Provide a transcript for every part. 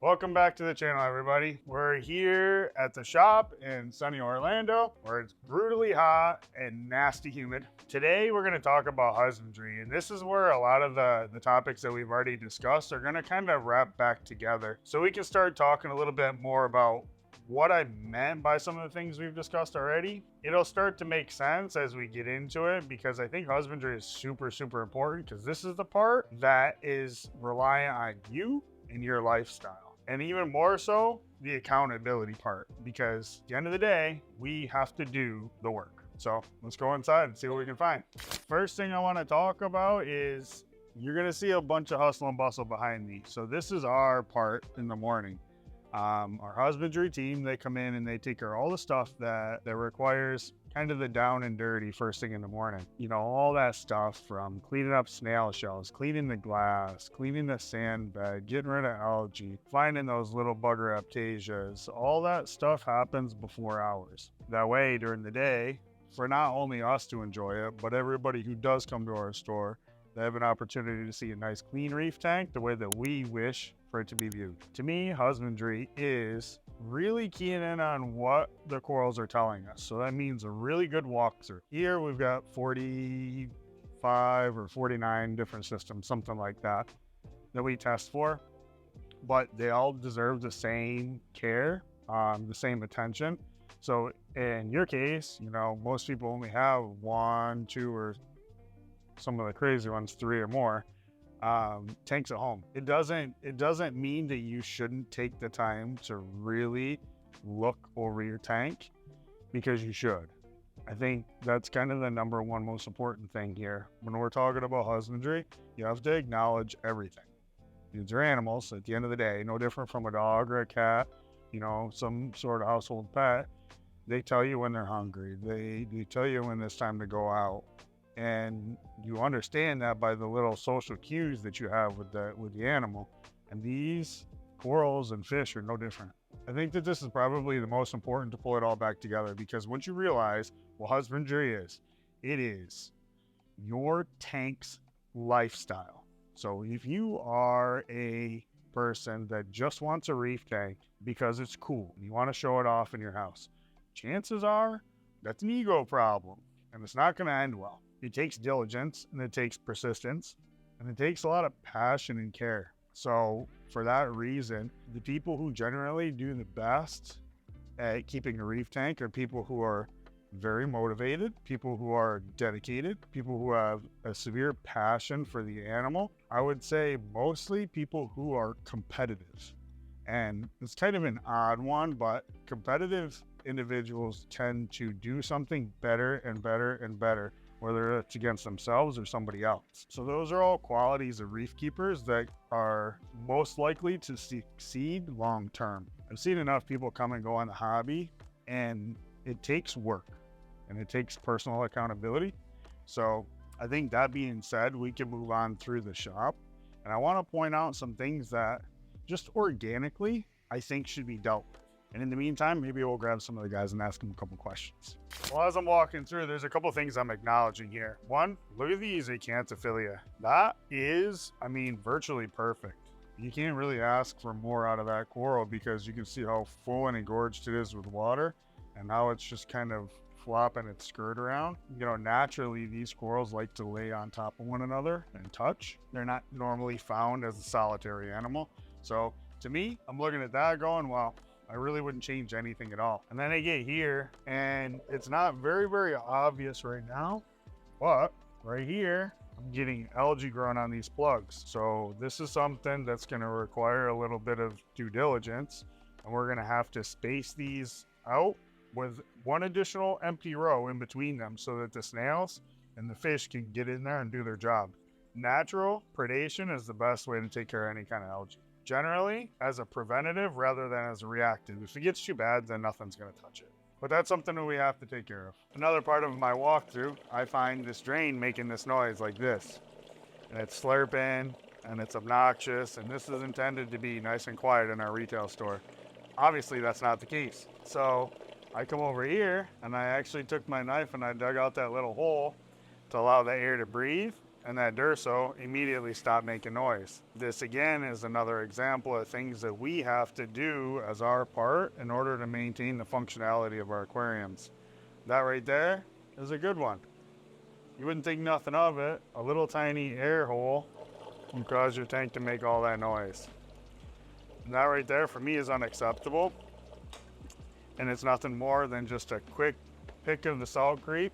Welcome back to the channel, everybody. We're here at the shop in sunny Orlando, where it's brutally hot and nasty humid. Today, we're going to talk about husbandry, and this is where a lot of the topics that we've already discussed are going to kind of wrap back together. So we can start talking a little bit more about what I meant by some of the things we've discussed already. It'll start to make sense as we get into it, because I think husbandry is super important, because this is the part that is reliant on you and your lifestyle. And even more so, the accountability part, because at the end of the day, we have to do the work. So let's go inside and see what we can find. First thing I want to talk about is you're going to see a bunch of hustle and bustle behind me. So this is our part in the morning. Our husbandry team, they come in and they take care of all the stuff that requires kind of the down and dirty first thing in the morning. You know, all that stuff from cleaning up snail shells, cleaning the glass, cleaning the sand bed, getting rid of algae, finding those little bugger aptasias. All that stuff happens before hours. That way, during the day, for not only us to enjoy it, but everybody who does come to our store, they have an opportunity to see a nice clean reef tank the way that we wish for it to be viewed. To me, husbandry is really keying in on what the corals are telling us. So that means a really good walkthrough. Here we've got 45 or 49 different systems, something like that we test for, but they all deserve the same care, the same attention. So in your case, you know, most people only have 1, 2, or some of the crazy ones 3 or more tanks at home. It doesn't mean that you shouldn't take the time to really look over your tank, because you should. I think that's kind of the number one most important thing here. When we're talking about husbandry, you have to acknowledge everything. These are animals at the end of the day, no different from a dog or a cat, you know, some sort of household pet. They tell you when they're hungry. They tell you when it's time to go out. And you understand that by the little social cues that you have with the animal. And these corals and fish are no different. I think that this is probably the most important to pull it all back together, because once you realize what husbandry is, it is your tank's lifestyle. So if you are a person that just wants a reef tank because it's cool, you want to show it off in your house, chances are that's an ego problem, and it's not going to end well. It takes diligence, and it takes persistence, and it takes a lot of passion and care. So for that reason, the people who generally do the best at keeping a reef tank are people who are very motivated, people who are dedicated, people who have a severe passion for the animal. I would say mostly people who are competitive. And it's kind of an odd one, but competitive individuals tend to do something better and better and better, whether it's against themselves or somebody else. So those are all qualities of reef keepers that are most likely to succeed long term. I've seen enough people come and go on the hobby, and it takes work and it takes personal accountability. So I think that being said, we can move on through the shop. And I want to point out some things that just organically I think should be dealt with. And in the meantime, maybe we'll grab some of the guys and ask them a couple questions. Well, as I'm walking through, there's a couple things I'm acknowledging here. One, look at these acantophilia. That is, I mean, virtually perfect. You can't really ask for more out of that coral, because you can see how full and engorged it is with water, and how it's just kind of flopping its skirt around. You know, naturally, these corals like to lay on top of one another and touch. They're not normally found as a solitary animal. So to me, I'm looking at that going, well, I really wouldn't change anything at all. And then I get here, and it's not very obvious right now, but right here, I'm getting algae growing on these plugs. So this is something that's going to require a little bit of due diligence, and we're going to have to space these out with one additional empty row in between them, so that the snails and the fish can get in there and do their job. Natural predation is the best way to take care of any kind of algae. Generally, as a preventative rather than as a reactive. If it gets too bad, then nothing's going to touch it. But that's something that we have to take care of. Another part of my walkthrough, I find this drain making this noise like this. And it's slurping, and it's obnoxious, and this is intended to be nice and quiet in our retail store. Obviously, that's not the case. So I come over here, and I actually took my knife and I dug out that little hole to allow the air to breathe. and that Durso immediately stop making noise. This again is another example of things that we have to do as our part in order to maintain the functionality of our aquariums. That right there is a good one. You wouldn't think nothing of it. A little tiny air hole can cause your tank to make all that noise. And that right there for me is unacceptable. And it's nothing more than just a quick pick of the salt creep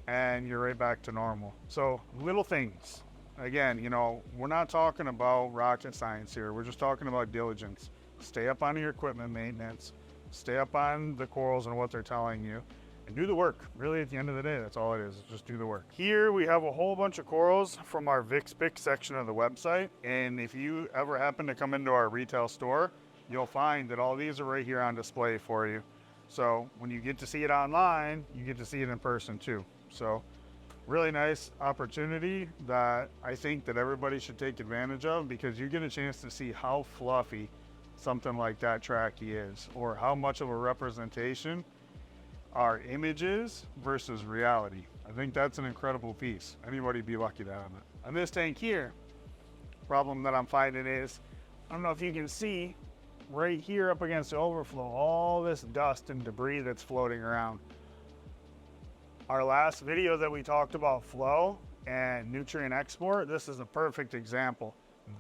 and you're right back to normal. So little things. Again, you know, we're not talking about rocket science here. We're just talking about diligence. Stay up on your equipment maintenance. Stay up on the corals and what they're telling you. And do the work. Really, at the end of the day, that's all it is. Just do the work. Here we have a whole bunch of corals from our VixPick section of the website. And if you ever happen to come into our retail store, you'll find that all these are right here on display for you. So when you get to see it online, you get to see it in person too. So really nice opportunity that I think that everybody should take advantage of, because you get a chance to see how fluffy something like that Tracky is, or how much of a representation our images versus reality. I think that's an incredible piece. Anybody'd be lucky to have it. On this tank here, problem that I'm finding is, I don't know if you can see, right here up against the overflow, all this dust and debris that's floating around. Our last video that we talked about flow and nutrient export, this is a perfect example.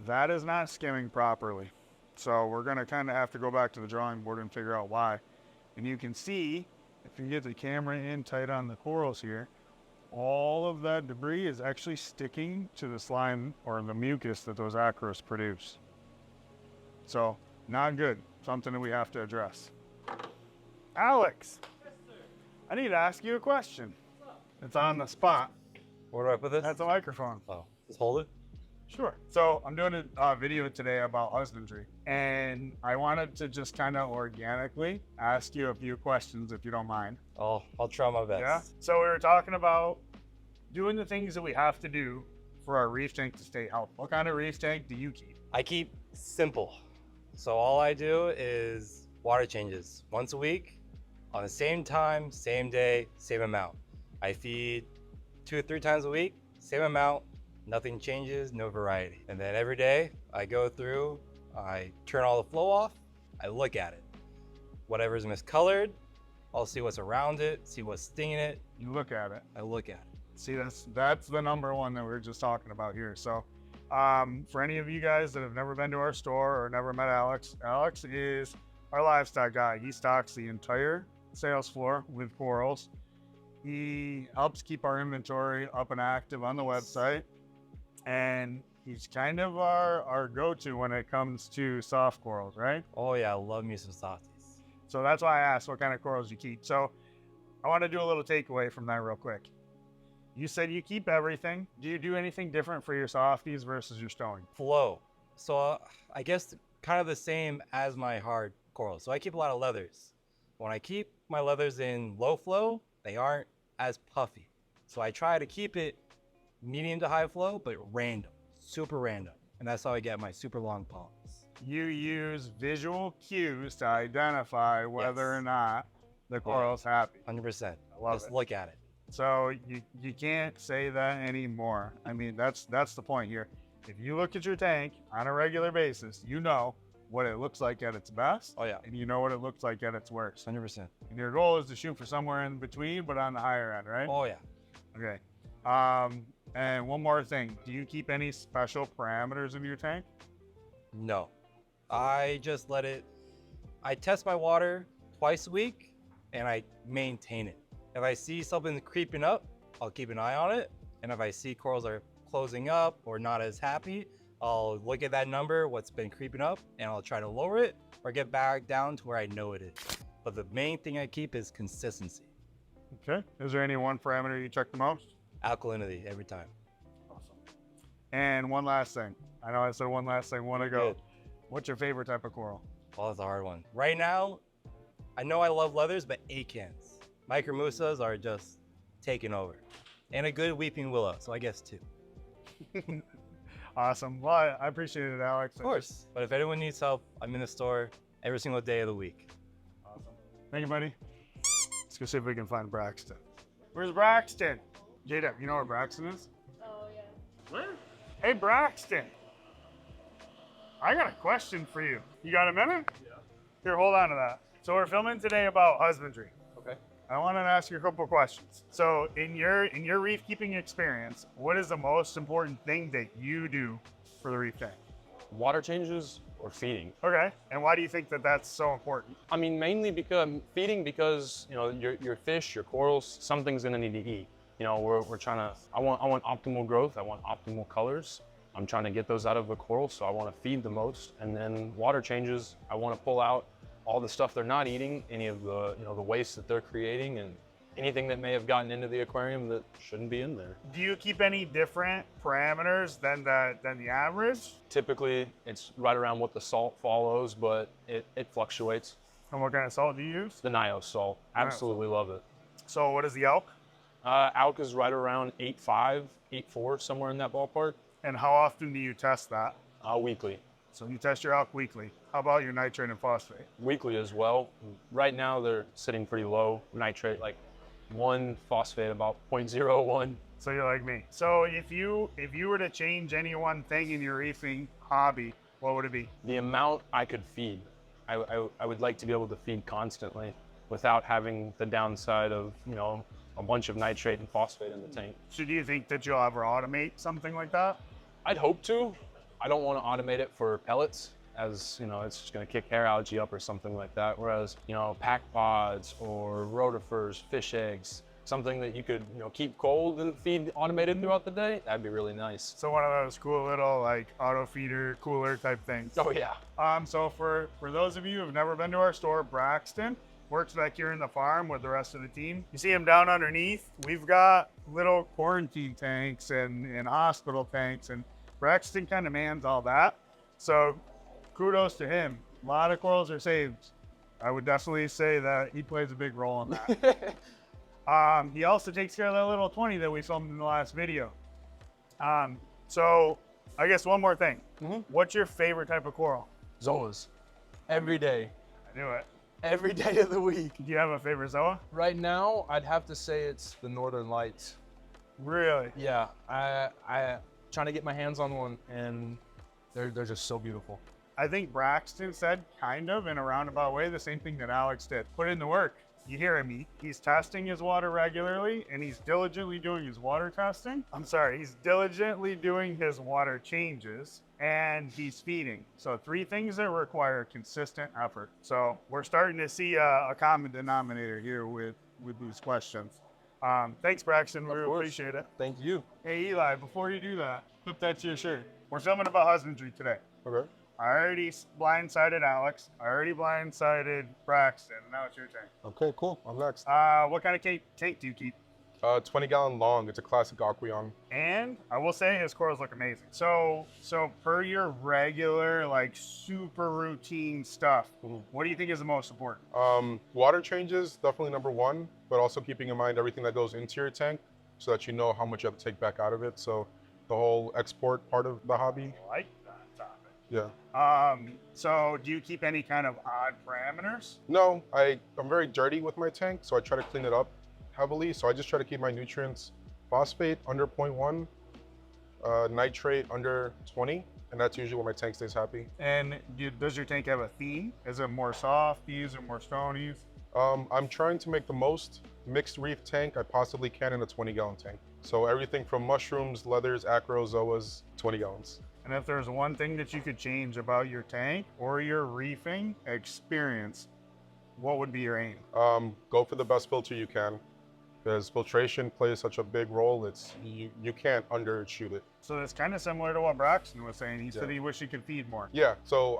That is not skimming properly. So we're gonna kind of have to go back to the drawing board and figure out why. And you can see, if you get the camera in tight on the corals here, all of that debris is actually sticking to the slime or the mucus that those acros produce. So not good, something that we have to address. Alex, Yes, sir. I need to ask you a question. It's on the spot. Where do I put this? That's a microphone. Oh, just hold it. Sure. So I'm doing a video today about husbandry, and I wanted to just kind of organically ask you a few questions, if you don't mind. I'll try my best. Yeah. So we were talking about doing the things that we have to do for our reef tank to stay healthy. What kind of reef tank do you keep? I keep simple. So all I do is water changes once a week on the same time, same day, same amount. I feed 2 or 3 times a week, same amount, nothing changes, no variety. And then every day I go through, I turn all the flow off, I look at it. Whatever's miscolored, I'll see what's around it, see what's stinging it. You look at it. I look at it. See, that's the number one that we were just talking about here. So for any of you guys that have never been to our store or never met Alex, Alex is our livestock guy. He stocks the entire sales floor with corals. He helps keep our inventory up and active on the website. And he's kind of our go-to when it comes to soft corals, right? Oh yeah, I love me some softies. So that's why I asked what kind of corals you keep. So I want to do a little takeaway from that real quick. You said you keep everything. Do you do anything different for your softies versus your stowing? Flow. So I guess kind of the same as my hard coral. So I keep a lot of leathers. When I keep my leathers in low flow, they aren't as puffy. So I try to keep it medium to high flow, but random, super random. And that's how I get my super long palms. You use visual cues to identify whether or not the coral's happy. 100%. I love Just it. look at it. So you can't say that anymore. I mean, that's the point here. If you look at your tank on a regular basis, you know what it looks like at its best. Oh yeah, And you know what it looks like at its worst. 100%. And your goal is to shoot for somewhere in between, but on the higher end, right? Oh yeah. Okay. And one more thing. Do you keep any special parameters in your tank? No, I just let it, I test my water twice a week and I maintain it. If I see something creeping up, I'll keep an eye on it. And if I see corals are closing up or not as happy, I'll look at that number, what's been creeping up, and I'll try to lower it or get back down to where I know it is. But the main thing I keep is consistency. Okay. Is there any one parameter you check the most? Alkalinity every time. Awesome. And one last thing. I know I said one last thing one ago. Good. What's your favorite type of coral? Well, that's a hard one. Right now, I know I love leathers, but acans. Micromusas are just taking over. And a good weeping willow, so I guess 2. Awesome. Well, I appreciate it, Alex. Of course. But if anyone needs help, I'm in the store every single day of the week. Awesome. Thank you, buddy. Let's go see if we can find Braxton. Where's Braxton? J-Dep, you know where Braxton is? Oh, yeah. Hey, Braxton. I got a question for you. You got a minute? Yeah. Here, hold on to that. So we're filming today about husbandry. Okay. I wanted to ask you a couple of questions. So in your reef keeping experience, what is the most important thing that you do for the reef tank? Water changes or feeding. Okay. And why do you think that that's so important? I mean, mainly because feeding, because you know your fish, your corals, something's gonna need to eat. You know, we're trying to. I want optimal growth. I want optimal colors. I'm trying to get those out of a coral, so I want to feed the most. And then water changes. I want to pull out all the stuff they're not eating, any of the the waste that they're creating, and anything that may have gotten into the aquarium that shouldn't be in there. Do you keep any different parameters than the average? Typically, it's right around what the salt follows, but it fluctuates. And what kind of salt do you use? The Nio salt, absolutely love it. So what is the elk? Alk is right around 8.5, 8.4, somewhere in that ballpark. And how often do you test that? Weekly. So you test your elk weekly. How about your nitrate and phosphate? Weekly as well. Right now they're sitting pretty low. Nitrate like 1, phosphate about 0.01. So you're like me. So if you were to change any one thing in your reefing hobby, what would it be? The amount I could feed. I would like to be able to feed constantly without having the downside of, a bunch of nitrate and phosphate in the tank. So do you think that you'll ever automate something like that? I'd hope to. I don't want to automate it for pellets, as it's just going to kick hair algae up or something like that. Whereas, pack pods or rotifers, fish eggs, something that you could, keep cold and feed automated throughout the day, that'd be really nice. So one of those cool little like auto feeder cooler type things. Oh yeah. So for those of you who've never been to our store, Braxton works back here in the farm with the rest of the team. You see him down underneath. We've got little quarantine tanks and hospital tanks, and Braxton kind of mans all that. So kudos to him. A lot of corals are saved. I would definitely say that he plays a big role in that. He also takes care of that little 20 that we filmed in the last video. So I guess one more thing. What's your favorite type of coral? Zoas. Every day. I knew it. Every day of the week. Do you have a favorite Zoa? Right now, I'd have to say it's the Northern Lights. Really? Yeah, I trying to get my hands on one, and they're just so beautiful. I think Braxton said kind of in a roundabout way the same thing that Alex did. Put in the work. You hear him, he's testing his water regularly, and he's diligently doing his water testing. He's diligently doing his water changes, and he's feeding. So 3 things that require consistent effort. So we're starting to see a common denominator here with these questions. Thanks, Braxton. We appreciate it. Thank you. Hey, Eli, before you do that, flip that to your shirt. We're filming about husbandry today. Okay. I already blindsided Alex. I already blindsided Braxton. Now it's your turn. Okay, cool. I'm next. What kind of tank do you keep? 20-gallon long. It's a classic Aquarium. And I will say his corals look amazing. So per your regular, like super routine stuff, what do you think is the most important? Water changes, definitely number 1, but also keeping in mind everything that goes into your tank so that you know how much you have to take back out of it. So the whole export part of the hobby. I like that topic. Yeah. So do you keep any kind of odd parameters? No, I'm very dirty with my tank, so I try to clean it up heavily. So I just try to keep my nutrients, phosphate under 0.1, nitrate under 20, and that's usually when my tank stays happy. And does your tank have a theme? Is it more softies or more stonies? I'm trying to make the most mixed reef tank I possibly can in a 20-gallon tank. So everything from mushrooms, leathers, acros, zoas, 20 gallons. And if there's one thing that you could change about your tank or your reefing experience, what would be your aim? Go for the best filter you can, because filtration plays such a big role. You can't undershoot it. So it's kind of similar to what Braxton was saying. He said he wished he could feed more. Yeah, so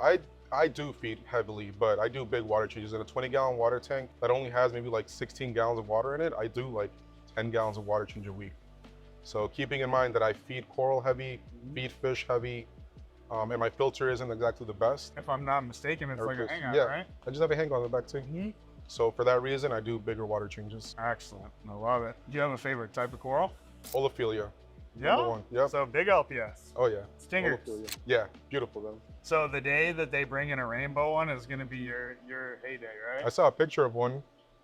I do feed heavily, but I do big water changes. In a 20-gallon water tank that only has maybe like 16 gallons of water in it, I do like 10 gallons of water change a week. So keeping in mind that I feed coral heavy, feed fish heavy, and my filter isn't exactly the best. If I'm not mistaken, it's like a hang-on, yeah, right? I just have a hang on the back too. So for that reason, I do bigger water changes. Excellent. I love it. Do you have a favorite type of coral? Olophilia. Yeah? Number 1. Yep. So big LPS. Oh yeah. Stingers. Olophilia. Yeah, beautiful though. So the day that they bring in a rainbow one is going to be your heyday, right? I saw a picture of one.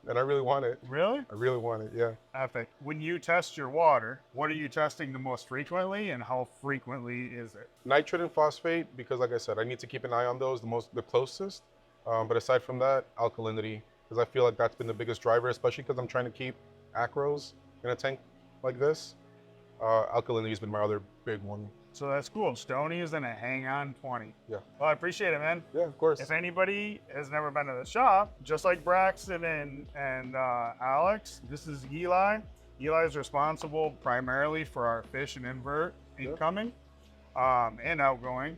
and I really want it. Really? I really want it, yeah. Epic. When you test your water, what are you testing the most frequently, and how frequently is it? Nitrate and phosphate, because like I said, I need to keep an eye on those, the closest. But aside from that, alkalinity, because I feel like that's been the biggest driver, especially because I'm trying to keep acros in a tank like this. Alkalinity has been my other big one. So that's cool. Stony is in a hang on 20. Yeah. Well, I appreciate it, man. Yeah, of course. If anybody has never been to the shop, just like Braxton and Alex, this is Eli. Eli is responsible primarily for our fish and invert incoming and outgoing,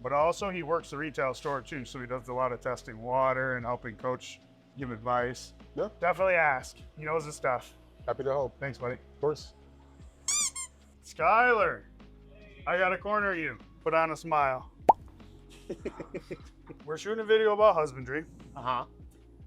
but also he works the retail store too. So he does a lot of testing water and helping coach give advice. Yeah. Definitely ask. He knows his stuff. Happy to help. Thanks, buddy. Of course. Skylar, I gotta corner you. Put on a smile. We're shooting a video about husbandry.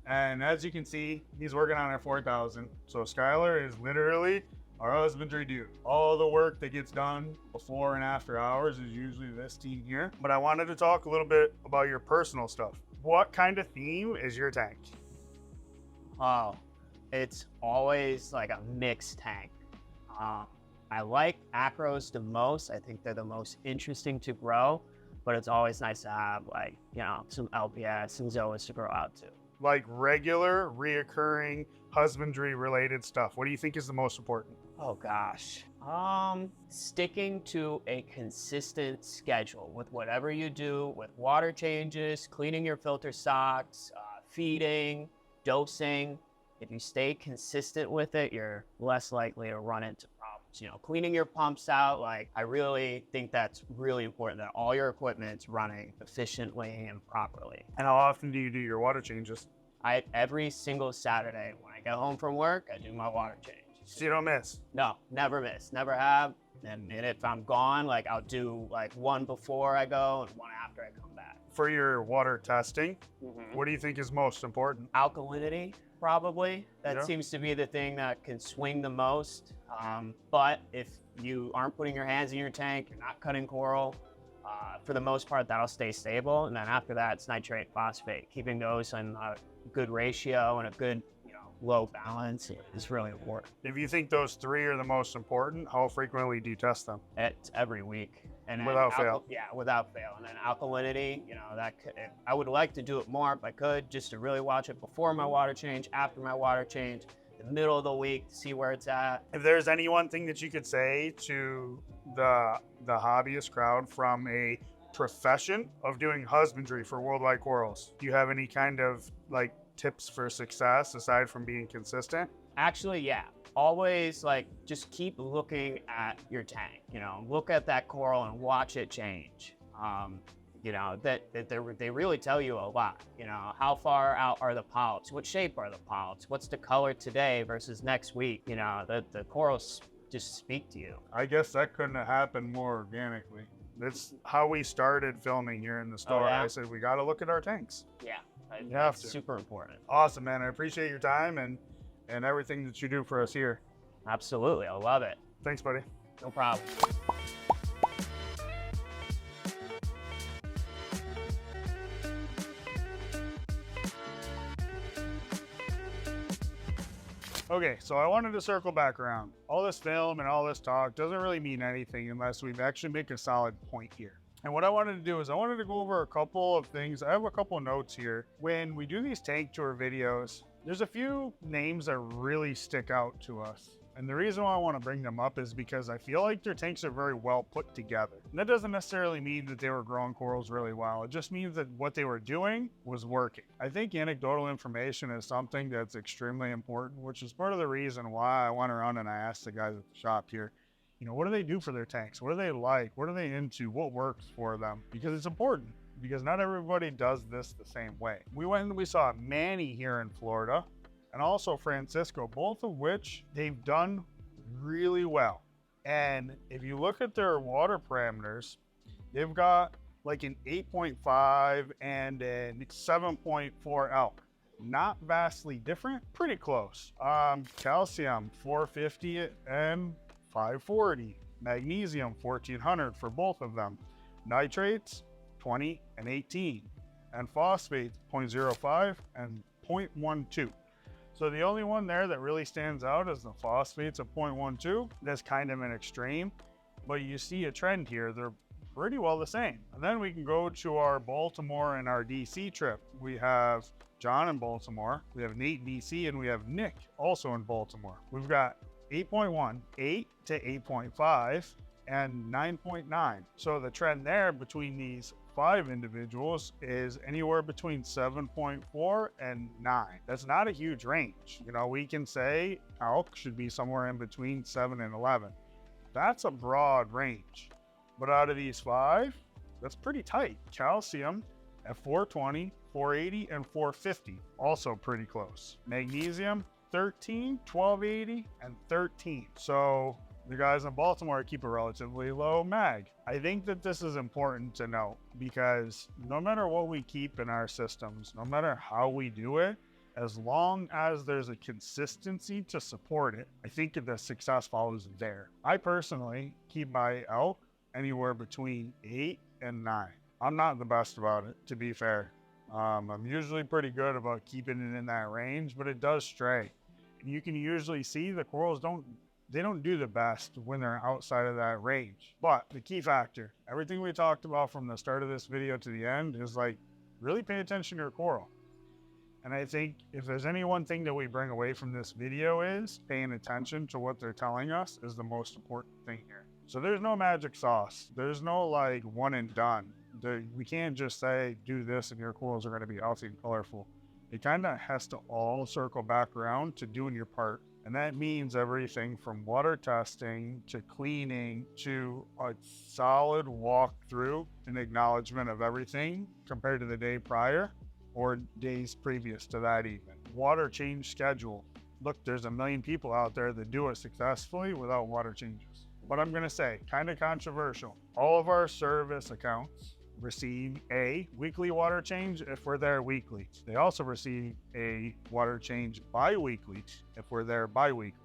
And as you can see, he's working on our 4000. So Skylar is literally our husbandry dude. All the work that gets done before and after hours is usually this team here. But I wanted to talk a little bit about your personal stuff. What kind of theme is your tank? Oh, it's always like a mixed tank. I like acros the most. I think they're the most interesting to grow, but it's always nice to have like, you know, some LPS and Zoas to grow out to. Like regular, reoccurring husbandry related stuff. What do you think is the most important? Oh gosh. Sticking to a consistent schedule with whatever you do, with water changes, cleaning your filter stocks, feeding, dosing. If you stay consistent with it, you're less likely to run into problems. You know, cleaning your pumps out, like I really think that's really important that all your equipment's running efficiently and properly. And how often do you do your water changes? Every single Saturday when I get home from work, I do my water change. So you don't miss? No, never miss, never have. And if I'm gone, like I'll do like one before I go and one after I come back. For your water testing, what do you think is most important? Alkalinity, probably. That Yeah. seems to be the thing that can swing the most. But if you aren't putting your hands in your tank, you're not cutting coral, for the most part, that'll stay stable. And then after that, it's nitrate, phosphate. Keeping those in a good ratio and a good, low balance is really important. If you think those three are the most important, how frequently do you test them? It's every week. And then Without fail? Yeah, without fail. And then alkalinity, I would like to do it more if I could, just to really watch it before my water change, after my water change, the middle of the week to see where it's at. If there's any one thing that you could say to the hobbyist crowd from a profession of doing husbandry for worldwide corals, do you have any kind of tips for success aside from being consistent? Actually, yeah. Always just keep looking at your tank. Look at that coral and watch it change. They really tell you a lot. How far out are the polyps? What shape are the polyps? What's the color today versus next week? The corals just speak to you. I guess that couldn't have happened more organically. That's how we started filming here in the store. yeah? I said, we got to look at our tanks. Yeah, You have it's to. super important. Awesome, man. I appreciate your time and everything that you do for us here. Absolutely, I love it. Thanks, buddy. No problem. Okay, so I wanted to circle back around. All this film and all this talk doesn't really mean anything unless we actually make a solid point here. And what I wanted to do is I wanted to go over a couple of things. I have a couple of notes here. When we do these tank tour videos, there's a few names that really stick out to us. And the reason why I want to bring them up is because I feel like their tanks are very well put together. And that doesn't necessarily mean that they were growing corals really well. It just means that what they were doing was working. I think anecdotal information is something that's extremely important, which is part of the reason why I went around and I asked the guys at the shop here, what do they do for their tanks? What do they like? What are they into? What works for them? Because it's important. Because not everybody does this the same way. We went and we saw Manny here in Florida and also Francisco, both of which they've done really well. And if you look at their water parameters, they've got like an 8.5 and a 7.4 elk. Not vastly different, pretty close. Calcium 450 and 540. Magnesium 1400 for both of them. Nitrates 20 and 18. And phosphates 0.05 and 0.12. So the only one there that really stands out is the phosphates of 0.12. That's kind of an extreme, but you see a trend here. They're pretty well the same. And then we can go to our Baltimore and our DC trip. We have John in Baltimore, we have Nate in DC, and we have Nick also in Baltimore. We've got 8.1, 8 to 8.5, and 9.9. So the trend there between these 5 individuals is anywhere between 7.4 and 9. That's not a huge range. You know, we can say elk should be somewhere in between 7 and 11. That's a broad range. But out of these 5, that's pretty tight. Calcium at 420, 480, and 450, also pretty close. Magnesium, 13, 1280, and 13. So the guys in Baltimore keep a relatively low mag. I think that this is important to note because no matter what we keep in our systems, no matter how we do it, as long as there's a consistency to support it, I think that the success follows there. I personally keep my elk anywhere between 8 and 9. I'm not the best about it, to be fair. I'm usually pretty good about keeping it in that range, but it does stray. And you can usually see the corals don't do the best when they're outside of that range. But the key factor, everything we talked about from the start of this video to the end is like, really pay attention to your coral. And I think if there's any one thing that we bring away from this video is paying attention to what they're telling us is the most important thing here. So there's no magic sauce. There's no like one and done. We can't just say, do this and your corals are going to be healthy and colorful. It kind of has to all circle back around to doing your part. And that means everything from water testing to cleaning to a solid walkthrough and acknowledgement of everything compared to the day prior or days previous to that even. Water change schedule. Look, there's a million people out there that do it successfully without water changes. But I'm gonna say, kind of controversial. All of our service accounts receive a weekly water change if we're there weekly. They also receive a water change bi-weekly if we're there bi-weekly.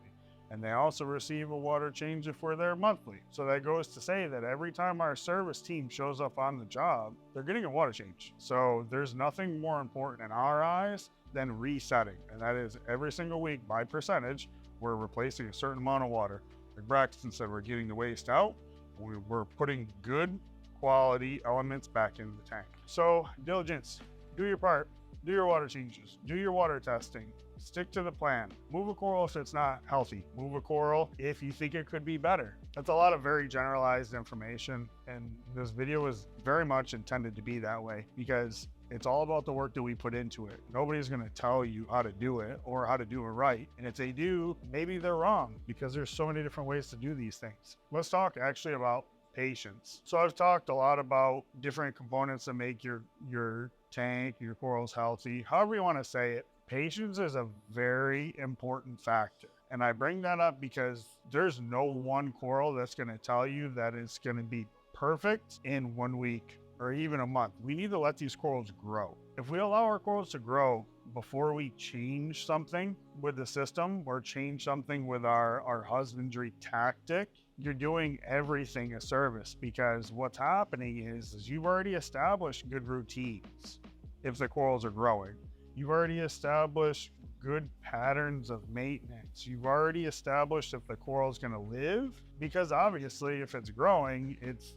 And they also receive a water change if we're there monthly. So that goes to say that every time our service team shows up on the job, they're getting a water change. So there's nothing more important in our eyes than resetting. And that is every single week by percentage, we're replacing a certain amount of water. Like Braxton said, we're getting the waste out. We're putting good quality elements back in the tank. So diligence, do your part, do your water changes, do your water testing, stick to the plan. Move a coral if it's not healthy. Move a coral if you think it could be better. That's a lot of very generalized information, and this video was very much intended to be that way because it's all about the work that we put into it. Nobody's gonna tell you how to do it or how to do it right. And if they do, maybe they're wrong because there's so many different ways to do these things. Let's talk actually about patience. So I've talked a lot about different components that make your tank, your corals healthy, however you want to say it. Patience is a very important factor. And I bring that up because there's no one coral that's going to tell you that it's going to be perfect in 1 week or even a month. We need to let these corals grow. If we allow our corals to grow before we change something with the system or change something with our husbandry tactic, you're doing everything a service because what's happening is you've already established good routines if the corals are growing. You've already established good patterns of maintenance. You've already established if the coral is going to live because obviously if it's growing, it's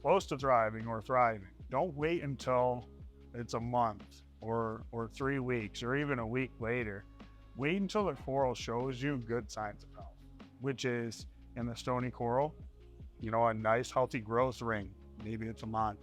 close to thriving or thriving. Don't wait until it's a month or 3 weeks or even a week later. Wait until the coral shows you good signs of health, which is in the stony coral, you know, a nice healthy growth ring, maybe it's a month,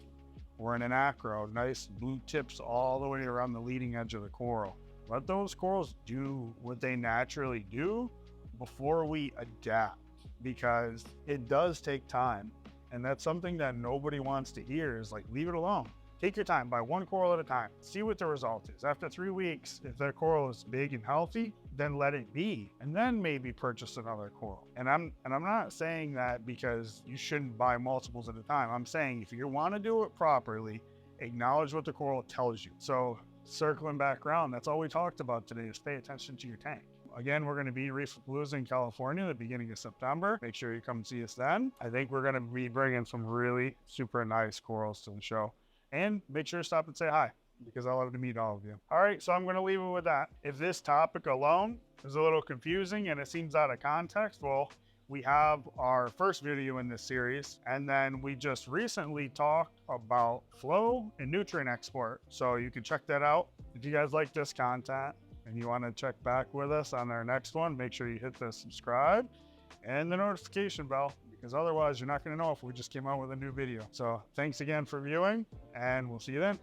or in an acro, nice blue tips all the way around the leading edge of the coral. Let those corals do what they naturally do before we adapt, because it does take time. And that's something that nobody wants to hear is like, leave it alone. Take your time, buy one coral at a time. See what the result is. After 3 weeks, if that coral is big and healthy, then let it be, and then maybe purchase another coral. And I'm not saying that because you shouldn't buy multiples at a time. I'm saying if you want to do it properly, acknowledge what the coral tells you. So circling back around, that's all we talked about today is pay attention to your tank. Again, we're going to be Reefapalooza in California at the beginning of September. Make sure you come see us then. I think we're going to be bringing some really super nice corals to the show. And make sure to stop and say hi. because I love to meet all of you. All right, so I'm going to leave it with that. If this topic alone is a little confusing and it seems out of context, well, we have our first video in this series, and then we just recently talked about flow and nutrient export. So you can check that out. If you guys like this content and you want to check back with us on our next one, make sure you hit the subscribe and the notification bell, because otherwise you're not going to know if we just came out with a new video. So thanks again for viewing, and we'll see you then.